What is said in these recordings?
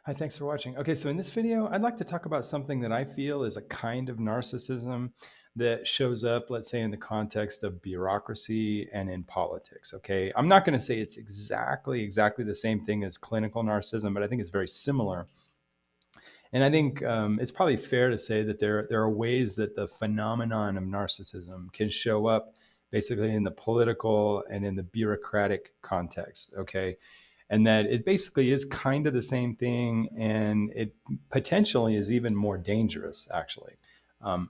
Hi, thanks for watching. Okay, so in this video, I'd like to talk about something that I feel is a kind of narcissism that shows up, let's say, in the context of bureaucracy and in politics. Okay, I'm not going to say it's exactly the same thing as clinical narcissism, but I think it's very similar. And I think it's probably fair to say that there are ways that the phenomenon of narcissism can show up basically in the political and in the bureaucratic context. Okay, and that it basically is kind of the same thing, and it potentially is even more dangerous, actually, um,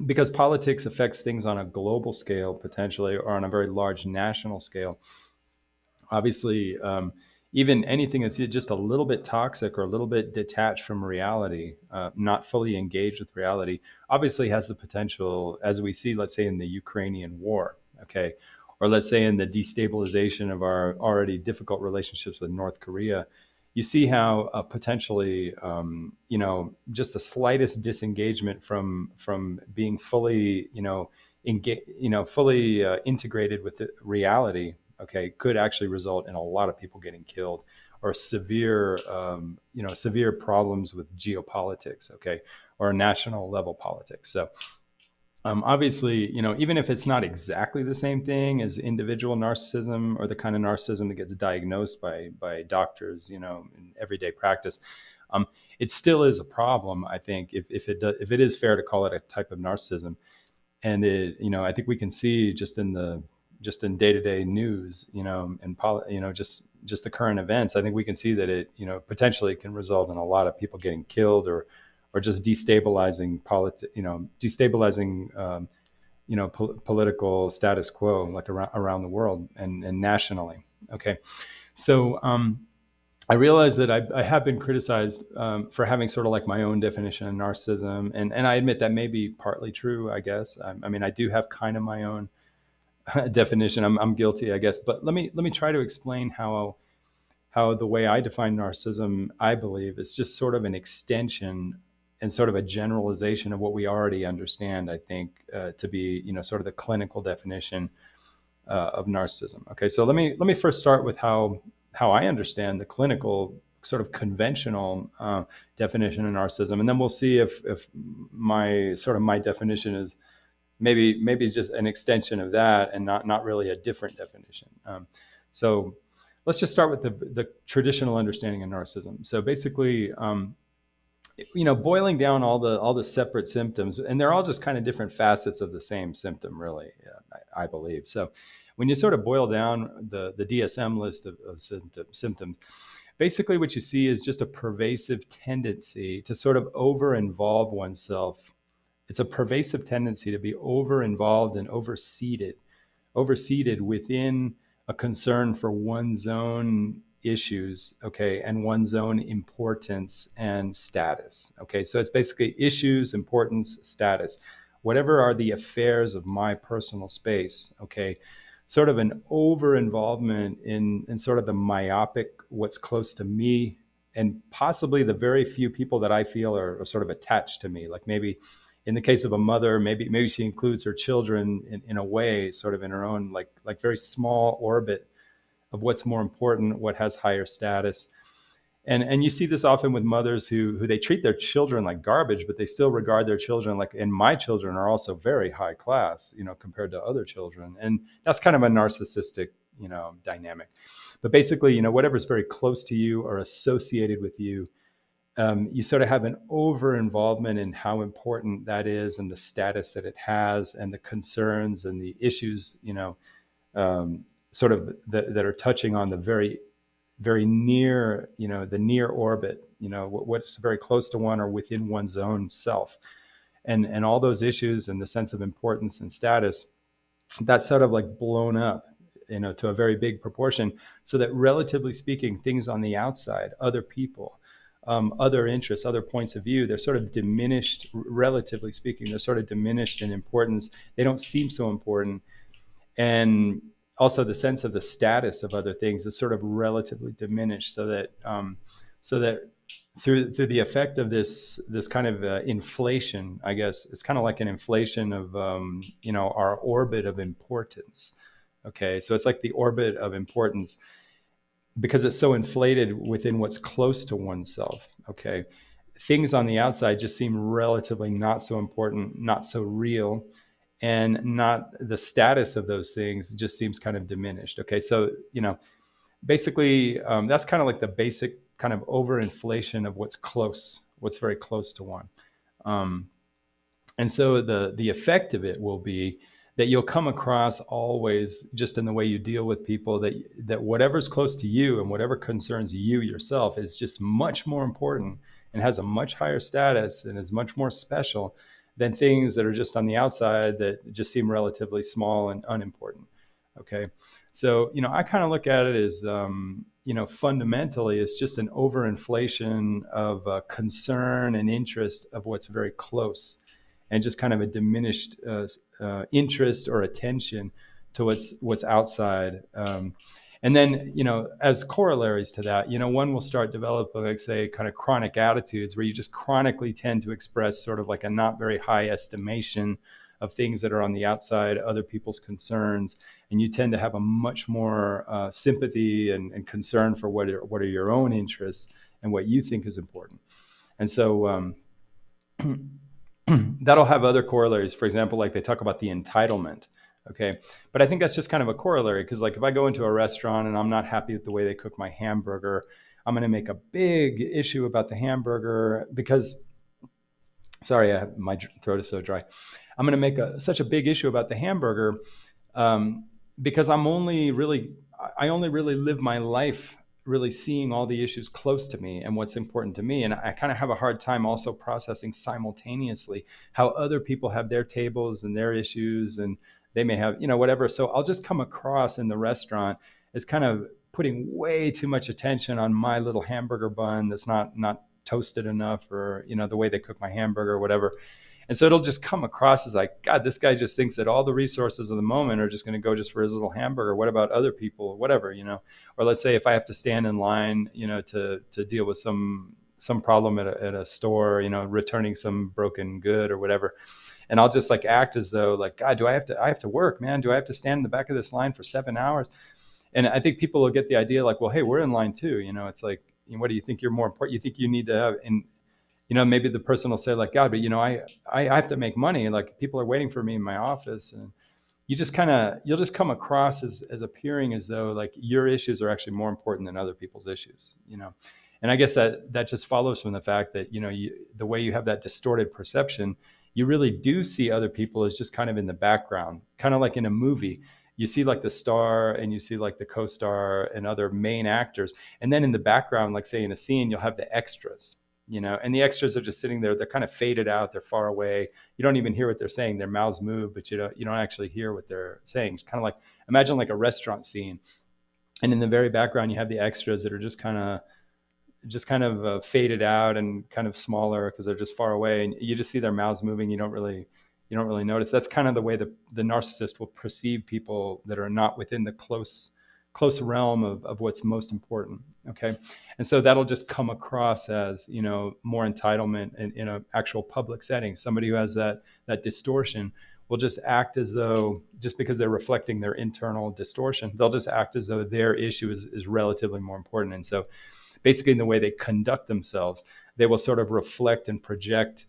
because politics affects things on a global scale, potentially, or on a very large national scale. Obviously, even anything that's just a little bit toxic or a little bit detached from reality, not fully engaged with reality, obviously has the potential, as we see, let's say, in the Ukrainian war, okay, or let's say in the destabilization of our already difficult relationships with North Korea. You see how potentially, just the slightest disengagement from being fully, fully integrated with the reality, okay, could actually result in a lot of people getting killed or severe problems with geopolitics, okay, or national level politics. So obviously, even if it's not exactly the same thing as individual narcissism or the kind of narcissism that gets diagnosed by doctors, in everyday practice, it still is a problem. I think if it is fair to call it a type of narcissism, and I think we can see just in day-to-day news, and just the current events. I think we can see that it, potentially can result in a lot of people getting killed, or just destabilizing political status quo, like around the world and nationally. Okay, so I realize that I have been criticized for having sort of like my own definition of narcissism, and I admit that may be partly true. I guess I mean I do have kind of my own definition. I'm guilty, I guess, but let me try to explain how the way I define narcissism, I believe, is just sort of an extension and sort of a generalization of what we already understand. I think to be sort of the clinical definition of narcissism. Okay, so let me first start with how I understand the clinical sort of conventional definition of narcissism, and then we'll see if my definition is maybe it's just an extension of that and not really a different definition. So let's just start with the traditional understanding of narcissism. So basically, boiling down all the separate symptoms, and they're all just kind of different facets of the same symptom, really. I believe so. When you sort of boil down the DSM list of symptoms, basically what you see is just a pervasive tendency to sort of over involve oneself. It's a pervasive tendency to be over involved and overseated within a concern for one's own issues, okay, and one's own importance and status. Okay, so it's basically issues, importance, status. Whatever are the affairs of my personal space, okay, sort of an over involvement in sort of the myopic, what's close to me, and possibly the very few people that I feel are sort of attached to me. Like maybe in the case of a mother, maybe she includes her children in a way, sort of in her own like very small orbit of what's more important, what has higher status. And you see this often with mothers who they treat their children like garbage, but they still regard their children like, and my children are also very high class, compared to other children. And that's kind of a narcissistic, dynamic. But basically, whatever's very close to you or associated with you, you sort of have an over involvement in how important that is and the status that it has and the concerns and the issues, sort of that are touching on the very near, the near orbit, what's very close to one or within one's own self. And all those issues and the sense of importance and status, that's sort of like blown up, to a very big proportion, so that relatively speaking, things on the outside, other people, other interests, other points of view, they're sort of diminished, relatively speaking, they're sort of diminished in importance. They don't seem so important. And also the sense of the status of other things is sort of relatively diminished, so that through the effect of this kind of inflation, I guess it's kind of like an inflation of our orbit of importance. Okay, so it's like the orbit of importance. because it's so inflated within what's close to oneself. Okay. Things on the outside just seem relatively not so important, not so real, and not the status of those things just seems kind of diminished. Okay. So, basically, that's kind of like the basic kind of overinflation of what's close, what's very close to one. Um, and so the effect of it will be that you'll come across always, just in the way you deal with people, that whatever's close to you and whatever concerns you yourself is just much more important and has a much higher status and is much more special than things that are just on the outside that just seem relatively small and unimportant. Okay. So, I kind of look at it as, fundamentally, it's just an overinflation of concern and interest of what's very close, and just kind of a diminished interest or attention to what's outside. And then, as corollaries to that, one will start developing, like, say, kind of chronic attitudes where you just chronically tend to express sort of like a not very high estimation of things that are on the outside, other people's concerns, and you tend to have a much more sympathy and concern for what are your own interests and what you think is important. And so that'll have other corollaries. For example, like they talk about the entitlement. Okay. But I think that's just kind of a corollary, because like if I go into a restaurant and I'm not happy with the way they cook my hamburger, I'm going to make a big issue about the hamburger because, sorry, my throat is so dry. I'm going to make such a big issue about the hamburger because I only really live my life really seeing all the issues close to me and what's important to me. And I kind of have a hard time also processing simultaneously how other people have their tables and their issues, and they may have, whatever. So I'll just come across in the restaurant as kind of putting way too much attention on my little hamburger bun that's not toasted enough, or, the way they cook my hamburger or whatever. And so it'll just come across as like, God, this guy just thinks that all the resources of the moment are just going to go just for his little hamburger. What about other people, whatever, Or let's say if I have to stand in line, to deal with some problem at a store, returning some broken good or whatever. And I'll just like act as though like, God, I have to work, man. Do I have to stand in the back of this line for 7 hours? And I think people will get the idea like, well, hey, we're in line too. It's like, what do you think you're more important? You think you need to have, and maybe the person will say like, God, but I have to make money. Like people are waiting for me in my office. And you'll just come across as appearing as though like your issues are actually more important than other people's issues, And I guess that just follows from the fact that, the way you have that distorted perception, you really do see other people as just kind of in the background, kind of like in a movie. You see like the star and you see like the co-star and other main actors. And then in the background, like say in a scene, you'll have the extras. And the extras are just sitting there. They're kind of faded out. They're far away. You don't even hear what they're saying. Their mouths move, but you don't actually hear what they're saying. It's kind of like, imagine like a restaurant scene. And in the very background, you have the extras that are just kind of faded out and kind of smaller because they're just far away. And you just see their mouths moving. You don't really notice. That's kind of the way the narcissist will perceive people that are not within the close realm of what's most important. Okay. And so that'll just come across as, more entitlement in an actual public setting. Somebody who has that distortion will just act as though, just because they're reflecting their internal distortion, they'll just act as though their issue is relatively more important. And so basically in the way they conduct themselves, they will sort of reflect and project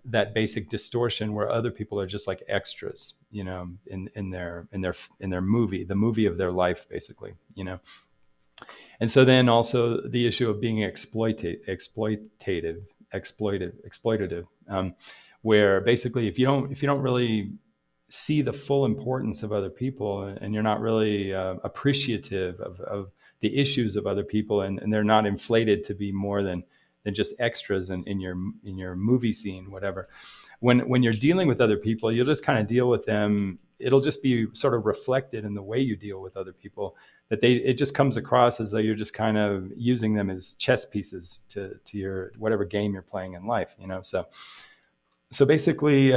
that basic distortion where other people are just like extras, in their movie, the movie of their life, basically, And so then also the issue of being exploitative, where basically if you don't really see the full importance of other people, and you're not really appreciative of the issues of other people, and they're not inflated to be more than just extras in your movie scene, whatever. When you're dealing with other people, you'll just kind of deal with them. It'll just be sort of reflected in the way you deal with other people, that it just comes across as though you're just kind of using them as chess pieces to your whatever game you're playing in life, So basically,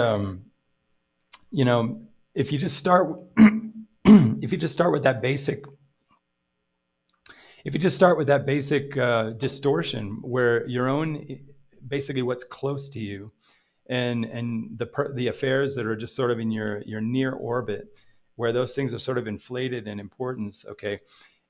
if you just start with that basic. If you just start with that basic distortion, where your own, basically what's close to you, and the affairs that are just sort of in your near orbit, where those things are sort of inflated in importance, okay,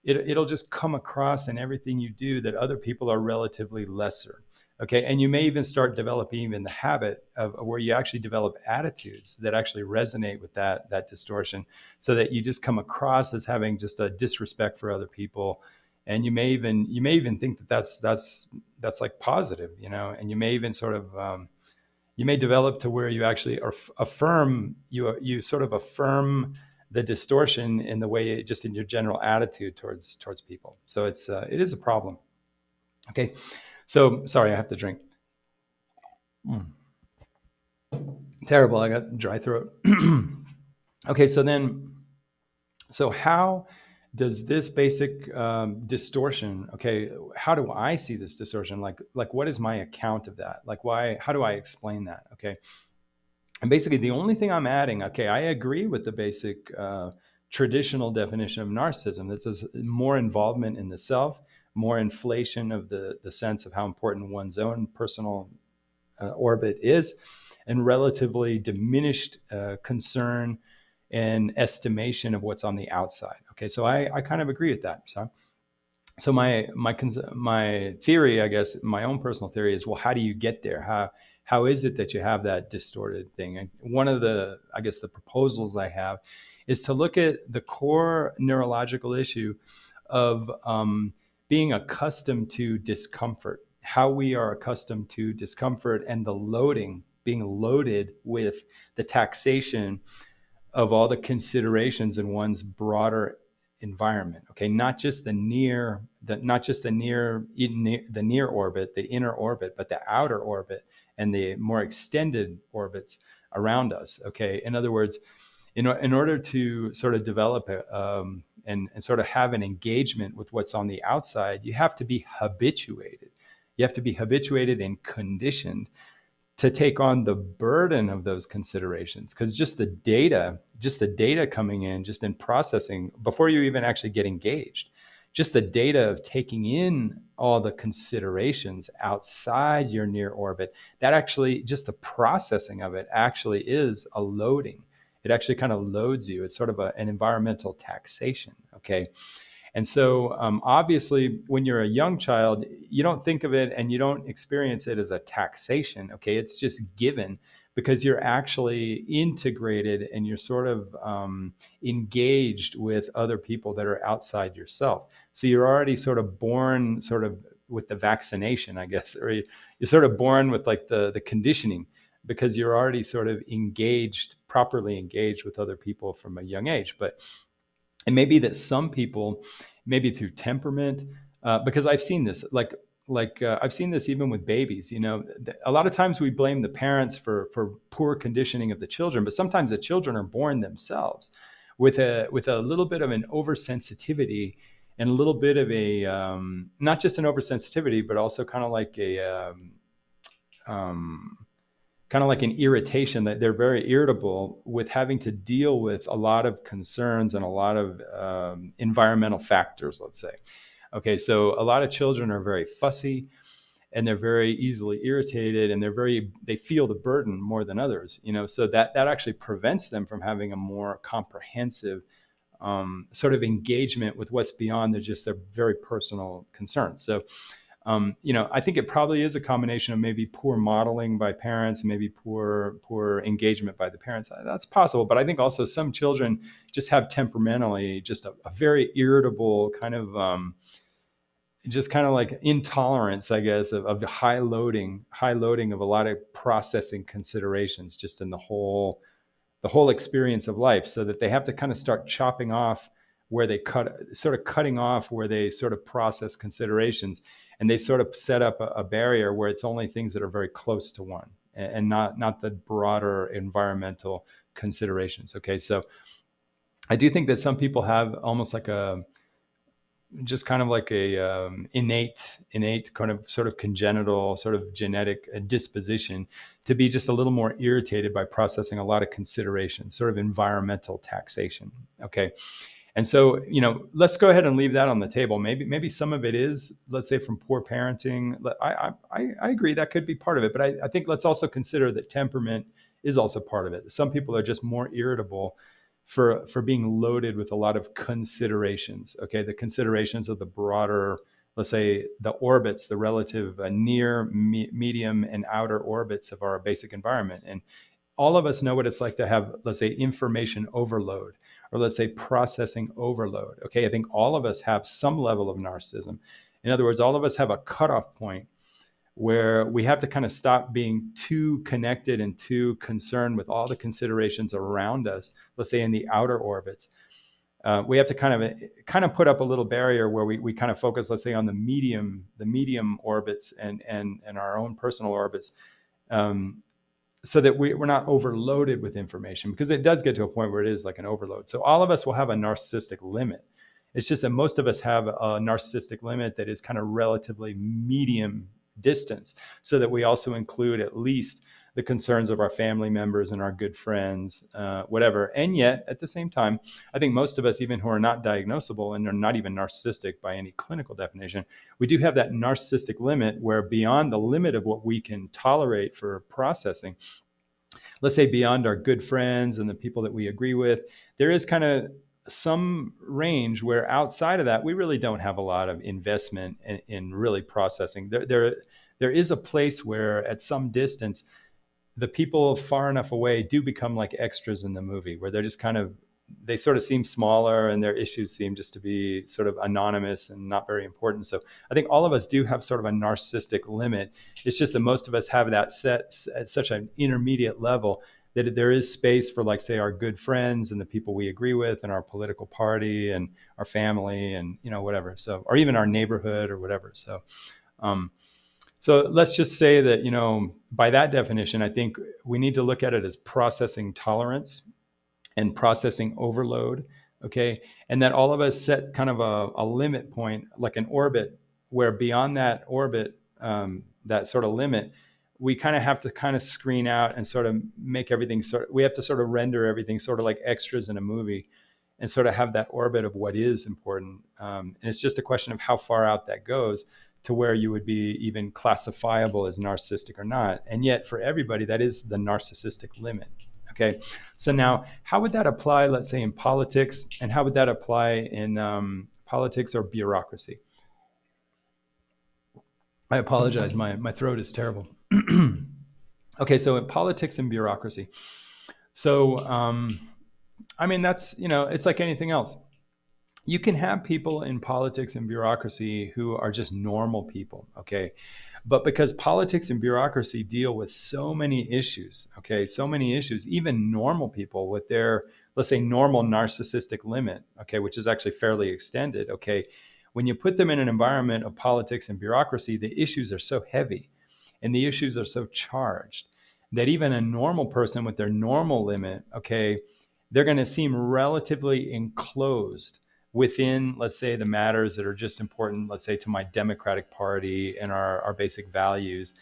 it'll just come across in everything you do that other people are relatively lesser. Okay. And you may even start developing even the habit of where you actually develop attitudes that actually resonate with that distortion, so that you just come across as having just a disrespect for other people. And you may even think that that's like positive, and you may even sort of, you may develop to where you actually you sort of affirm the distortion in the way, just in your general attitude towards people. So it is a problem. Okay. So sorry, I have to drink. Terrible. I got dry throat. Okay. So how does this basic distortion, okay, how do I see this distortion? Like what is my account of that? Like how do I explain that? Okay. And basically, the only thing I'm adding, okay, I agree with the basic traditional definition of narcissism. That says more involvement in the self, more inflation of the sense of how important one's own personal orbit is, and relatively diminished concern and estimation of what's on the outside. Okay, so I kind of agree with that. So my theory, I guess, my own personal theory is, well, how do you get there? How is it that you have that distorted thing? And one of the, I guess, the proposals I have is to look at the core neurological issue of being accustomed to discomfort, how we are accustomed to discomfort, and the loading, being loaded with the taxation of all the considerations in one's broader environment. Okay, not just the near orbit, the inner orbit, but the outer orbit and the more extended orbits around us. Okay, in other words, in order to sort of develop and sort of have an engagement with what's on the outside, you have to be habituated. You have to be habituated and conditioned to take on the burden of those considerations, because just the data coming in, just in processing before you even actually get engaged, just the data of taking in all the considerations outside your near orbit, that actually, just the processing of it actually is a loading. It actually kind of loads you. It's sort of an environmental taxation. Okay. And so, obviously, when you're a young child, you don't think of it and you don't experience it as a taxation. Okay, it's just given, because you're actually integrated and you're sort of engaged with other people that are outside yourself. So you're already sort of born sort of with the vaccination, I guess, or you're sort of born with like the conditioning, because you're already sort of properly engaged with other people from a young age. But it may be that some people, maybe through temperament, because I've seen this, I've seen this even with babies. A lot of times we blame the parents for poor conditioning of the children, but sometimes the children are born themselves with a little bit of an oversensitivity, and a little bit of a not just an oversensitivity, but also kind of like an irritation, that they're very irritable with having to deal with a lot of concerns and a lot of environmental factors, let's say. Okay, so a lot of children are very fussy, and they're very easily irritated, and they feel the burden more than others, so that actually prevents them from having a more comprehensive sort of engagement with what's beyond just their very personal concerns. So I think it probably is a combination of maybe poor modeling by parents, maybe poor engagement by the parents. That's possible. But I think also some children just have temperamentally just a very irritable kind of just kind of like intolerance, I guess, of the high loading of a lot of processing considerations just in the whole experience of life, so that they have to kind of start chopping off where they cutting off where they sort of process considerations, and they sort of set up a barrier where it's only things that are very close to one, and not the broader environmental considerations. Okay, so I do think that some people have almost like a innate kind of sort of congenital sort of genetic disposition to be just a little more irritated by processing a lot of considerations, sort of environmental taxation. Okay. And so, let's go ahead and leave that on the table. Maybe some of it is, let's say, from poor parenting. I agree that could be part of it, but I think let's also consider that temperament is also part of it. Some people are just more irritable for being loaded with a lot of considerations. Okay, the considerations of the broader, let's say, the orbits, the relative near, medium, and outer orbits of our basic environment. And all of us know what it's like to have, let's say, information overload, or let's say processing overload. Okay, I think all of us have some level of narcissism. In other words, all of us have a cutoff point where we have to kind of stop being too connected and too concerned with all the considerations around us, let's say in the outer orbits. We have to kind of put up a little barrier where we kind of focus, let's say, on the medium orbits and our own personal orbits, so that we're not overloaded with information, because it does get to a point where it is like an overload. So all of us will have a narcissistic limit. It's just that most of us have a narcissistic limit that is kind of relatively medium distance, so that we also include at least the concerns of our family members and our good friends, whatever. And yet, at the same time, I think most of us, even who are not diagnosable and are not even narcissistic by any clinical definition, we do have that narcissistic limit where beyond the limit of what we can tolerate for processing, let's say beyond our good friends and the people that we agree with, there is kind of some range where outside of that, we really don't have a lot of investment in really processing. There is a place where at some distance, the people far enough away do become like extras in the movie, where they're just kind of, they sort of seem smaller and their issues seem just to be sort of anonymous and not very important. So I think all of us do have sort of a narcissistic limit. It's just that most of us have that set at such an intermediate level that there is space for, like, say, our good friends and the people we agree with and our political party and our family and, whatever. So, or even our neighborhood or whatever. So let's just say that, by that definition, I think we need to look at it as processing tolerance and processing overload. Okay. And that all of us set kind of a limit point, like an orbit, where beyond that orbit, that sort of limit, we kind of have to kind of screen out and sort of make everything we have to sort of render everything sort of like extras in a movie and sort of have that orbit of what is important. And it's just a question of how far out that goes to where you would be even classifiable as narcissistic or not. And yet for everybody, that is the narcissistic limit. Okay. So now how would that apply, let's say, in politics, and how would that apply in politics or bureaucracy? I apologize. My throat is terrible. Okay. So in politics and bureaucracy. So, that's, it's like anything else. You can have people in politics and bureaucracy who are just normal people, okay? But because politics and bureaucracy deal with so many issues, okay, so many issues, even normal people with their, let's say, normal narcissistic limit, okay, which is actually fairly extended, okay, when you put them in an environment of politics and bureaucracy, the issues are so heavy and the issues are so charged that even a normal person with their normal limit, okay, they're going to seem relatively enclosed within, let's say, the matters that are just important, let's say, to my Democratic Party and our basic values.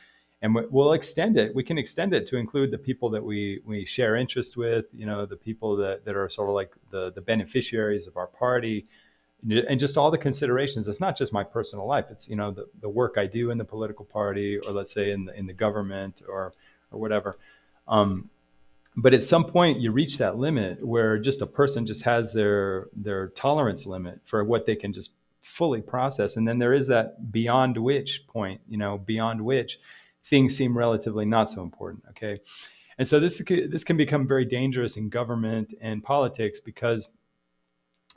And we'll extend it. We can extend it to include the people that we share interest with, the people that are sort of like the beneficiaries of our party, and just all the considerations. It's not just my personal life. It's, the work I do in the political party, or let's say in the government or whatever. But at some point you reach that limit where just a person just has their tolerance limit for what they can just fully process. And then there is that beyond which point, beyond which things seem relatively not so important. Okay. And so this can become very dangerous in government and politics because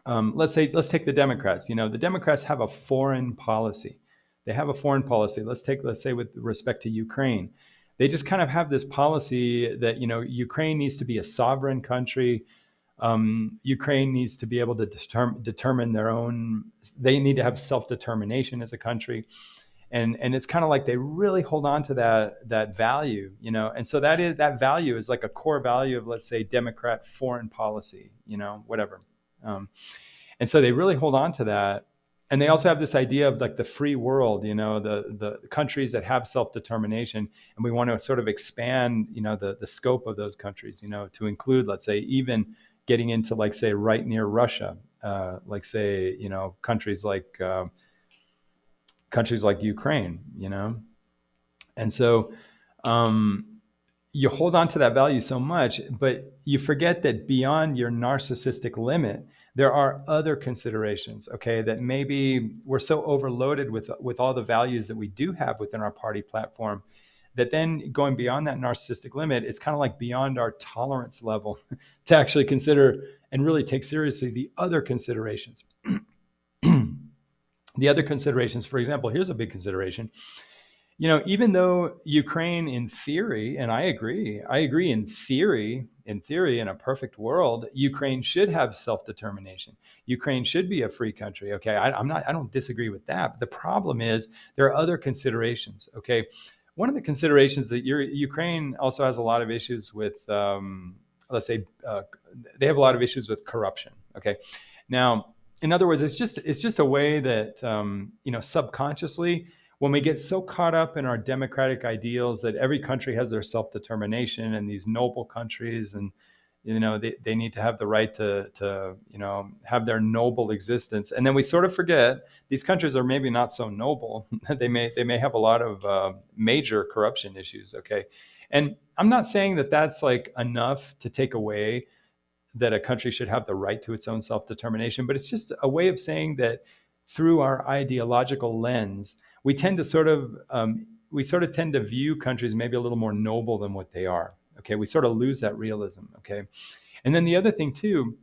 let's take the Democrats. The Democrats have a foreign policy. They have a foreign policy. Let's say with respect to Ukraine. They just kind of have this policy that, Ukraine needs to be a sovereign country. Ukraine needs to be able to determine their own, they need to have self-determination as a country. And it's kind of like they really hold on to that value, and so that value is like a core value of, let's say, Democrat foreign policy, whatever. And so they really hold on to that. And they also have this idea of like the free world, the countries that have self-determination. And we want to sort of expand, the scope of those countries, to include, let's say, even getting into, like, say, right near Russia, like, say, countries like Ukraine, And so, you hold on to that value so much, but you forget that beyond your narcissistic limit, there are other considerations, okay, that maybe we're so overloaded with all the values that we do have within our party platform that then going beyond that narcissistic limit, it's kind of like beyond our tolerance level to actually consider and really take seriously the other considerations. The other considerations, for example, here's a big consideration. Even though Ukraine in theory, and I agree in theory, in a perfect world, Ukraine should have self-determination. Ukraine should be a free country. Okay. I don't disagree with that. But the problem is there are other considerations. Okay. One of the considerations that Ukraine also has a lot of issues with, let's say, they have a lot of issues with corruption. Okay. Now, in other words, it's just a way that, subconsciously, when we get so caught up in our democratic ideals that every country has their self-determination and these noble countries, and they need to have the right to have their noble existence, and then we sort of forget these countries are maybe not so noble. they may have a lot of major corruption issues. Okay, and I'm not saying that that's like enough to take away that a country should have the right to its own self-determination, but it's just a way of saying that through our ideological lens, we tend to tend to view countries maybe a little more noble than what they are. Okay, we sort of lose that realism. Okay, and then the other thing too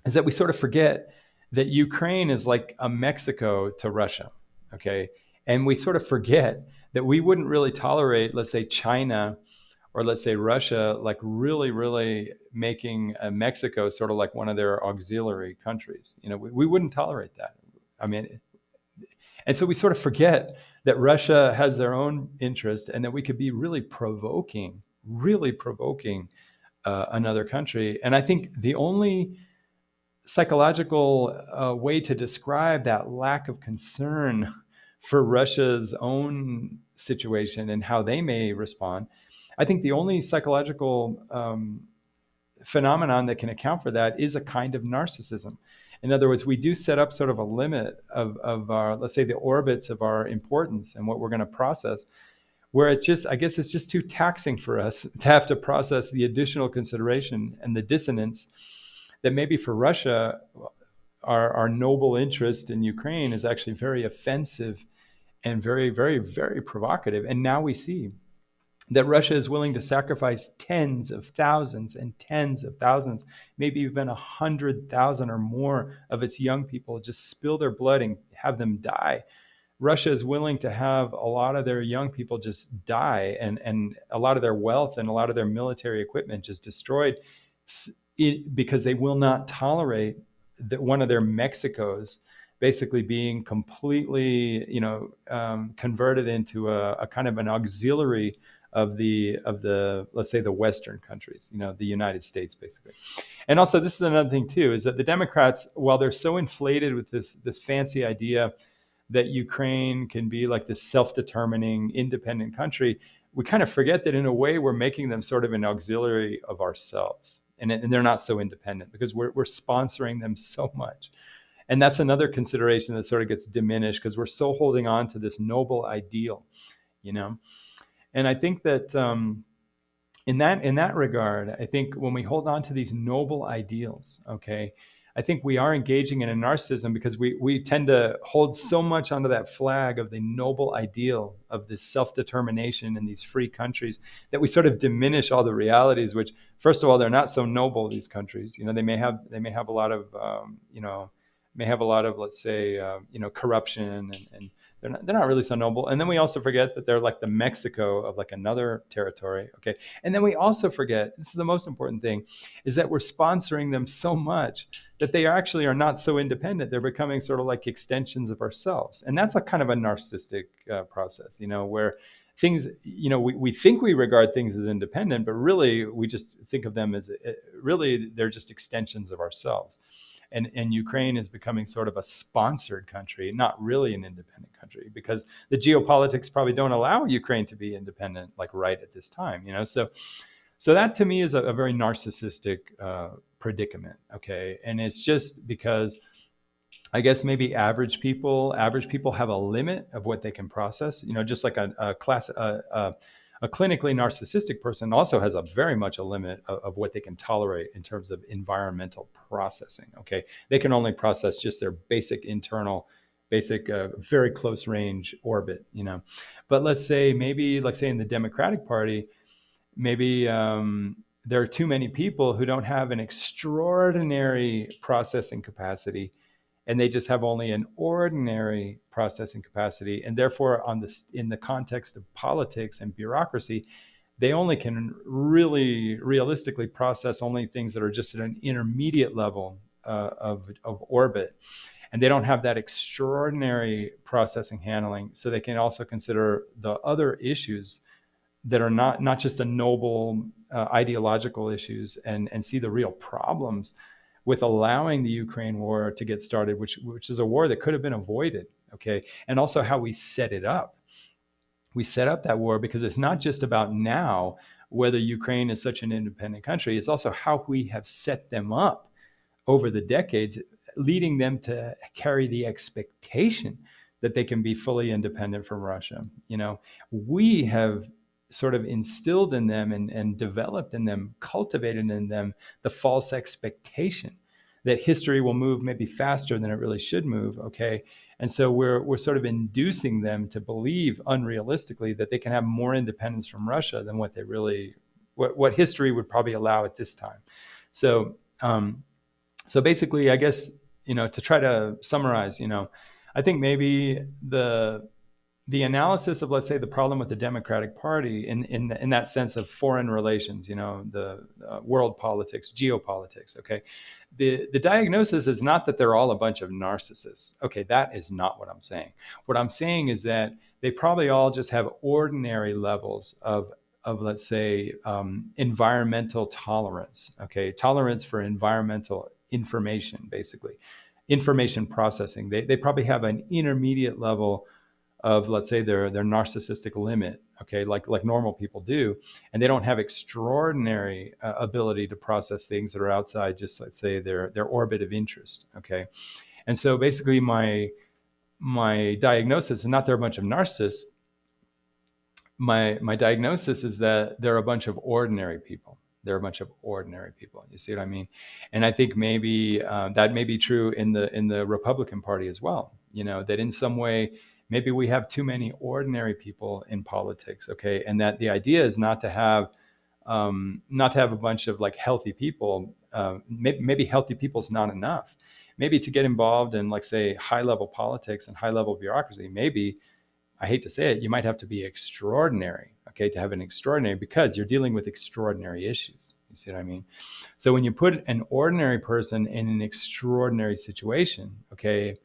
is that we sort of forget that Ukraine is like a Mexico to Russia. Okay, and we sort of forget that we wouldn't really tolerate, let's say, China or let's say Russia, like really, really making Mexico sort of like one of their auxiliary countries. We wouldn't tolerate that. I mean, and so we sort of forget that Russia has their own interest and that we could be really provoking another country. And I think the only psychological way to describe that lack of concern for Russia's own situation and how they may respond, I think the only psychological phenomenon that can account for that is a kind of narcissism. In other words, we do set up sort of a limit of our, let's say, the orbits of our importance and what we're going to process, where I guess it's just too taxing for us to have to process the additional consideration and the dissonance that maybe for Russia, our noble interest in Ukraine is actually very offensive and very, very, very provocative. And now we see that Russia is willing to sacrifice tens of thousands and tens of thousands, maybe even 100,000 or more of its young people, just spill their blood and have them die. Russia is willing to have a lot of their young people just die and a lot of their wealth and a lot of their military equipment just destroyed because they will not tolerate that one of their Mexicos basically being completely, converted into a kind of an auxiliary of the let's say the Western countries, the United States basically. And also this is another thing too, is that the Democrats, while they're so inflated with this fancy idea that Ukraine can be like this self-determining independent country, we kind of forget that in a way we're making them sort of an auxiliary of ourselves, and they're not so independent because we're sponsoring them so much. And that's another consideration that sort of gets diminished because we're so holding on to this noble ideal, And I think that in that regard, I think when we hold on to these noble ideals, okay, I think we are engaging in a narcissism because we tend to hold so much onto that flag of the noble ideal of this self-determination in these free countries that we sort of diminish all the realities, which, first of all, they're not so noble, these countries. They may have a lot of, let's say, corruption and they're not really so noble. And then we also forget that they're like the Mexico of like another territory. Okay. And then we also forget, this is the most important thing, is that we're sponsoring them so much that they actually are not so independent. They're becoming sort of like extensions of ourselves. And that's a kind of a narcissistic process, where things, we think we regard things as independent, but really we just think of them as really they're just extensions of ourselves. And Ukraine is becoming sort of a sponsored country, not really an independent country, because the geopolitics probably don't allow Ukraine to be independent, like right at this time, So that to me is a very narcissistic predicament, okay? And it's just because I guess maybe average people have a limit of what they can process, just like a A clinically narcissistic person also has a very much a limit of what they can tolerate in terms of environmental processing. Okay, they can only process just their basic internal, basic, very close range orbit. But let's say maybe, like say in the Democratic Party, maybe there are too many people who don't have an extraordinary processing capacity, and they just have only an ordinary processing capacity, and therefore in the context of politics and bureaucracy, they only can really realistically process only things that are just at an intermediate level of orbit, and they don't have that extraordinary processing handling, so they can also consider the other issues that are not just the noble ideological issues, and see the real problems with allowing the Ukraine war to get started, which is a war that could have been avoided. Okay, and also how we set it up. We set up that war because it's not just about now whether Ukraine is such an independent country. It's also how we have set them up over the decades, leading them to carry the expectation that they can be fully independent from Russia. We have sort of instilled in them and developed in them, cultivated in them the false expectation that history will move maybe faster than it really should move. Okay. And so we're sort of inducing them to believe unrealistically that they can have more independence from Russia than what they really, what history would probably allow at this time. So basically, I guess, to try to summarize, I think maybe the analysis of, let's say, the problem with the Democratic Party in that sense of foreign relations, the world politics, geopolitics. Okay, the diagnosis is not that they're all a bunch of narcissists. Okay, that is not what I'm saying. What I'm saying is that they probably all just have ordinary levels of let's say, environmental tolerance. Okay, tolerance for environmental information, basically, information processing. They probably have an intermediate level of, let's say, their narcissistic limit, okay, like normal people do, and they don't have extraordinary ability to process things that are outside just, let's say, their orbit of interest. Okay, and so basically my diagnosis is not they're a bunch of narcissists. My diagnosis is that they're a bunch of ordinary people. They're a bunch of ordinary people. You see what I mean? And I think maybe that may be true in the Republican Party as well. That in some way maybe we have too many ordinary people in politics. Okay, and that the idea is not to have a bunch of like healthy people. Maybe healthy people is not enough. Maybe to get involved in, like, say, high level politics and high level bureaucracy, maybe, I hate to say it, you might have to be extraordinary, okay, to have an extraordinary, because you're dealing with extraordinary issues. You see what I mean? So when you put an ordinary person in an extraordinary situation, okay,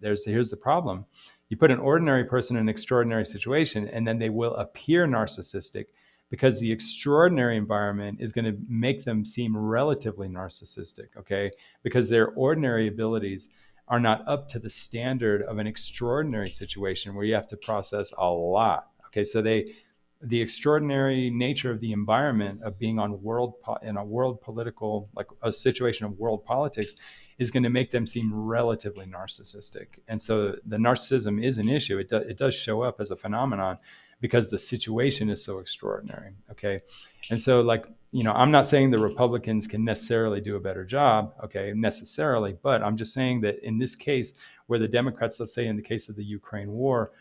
here's the problem. You put an ordinary person in an extraordinary situation, and then they will appear narcissistic because the extraordinary environment is going to make them seem relatively narcissistic, okay, because their ordinary abilities are not up to the standard of an extraordinary situation where you have to process a lot. Okay, so the extraordinary nature of the environment of being in a world political, like a situation of world politics, is going to make them seem relatively narcissistic. And so the narcissism is an issue. It does show up as a phenomenon because the situation is so extraordinary. Okay, and so, like, I'm not saying the Republicans can necessarily do a better job, okay, necessarily, but I'm just saying that in this case, where the Democrats, let's say in the case of the Ukraine war,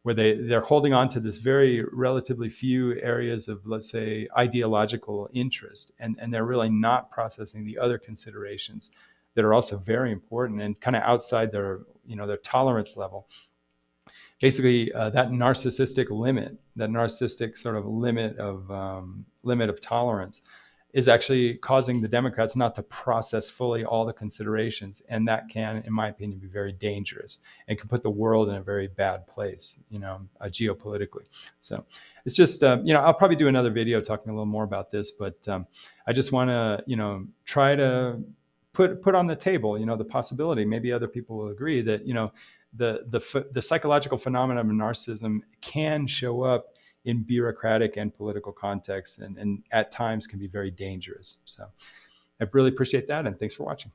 where they're holding on to this very relatively few areas of, let's say, ideological interest, and they're really not processing the other considerations that are also very important and kind of outside their tolerance level. Basically, that narcissistic sort of limit of tolerance is actually causing the Democrats not to process fully all the considerations, and that can, in my opinion, be very dangerous and can put the world in a very bad place, geopolitically. So it's just, I'll probably do another video talking a little more about this, but I just want to, try to put on the table, the possibility. Maybe other people will agree that, the psychological phenomenon of narcissism can show up in bureaucratic and political contexts, and at times can be very dangerous. So I really appreciate that, and thanks for watching.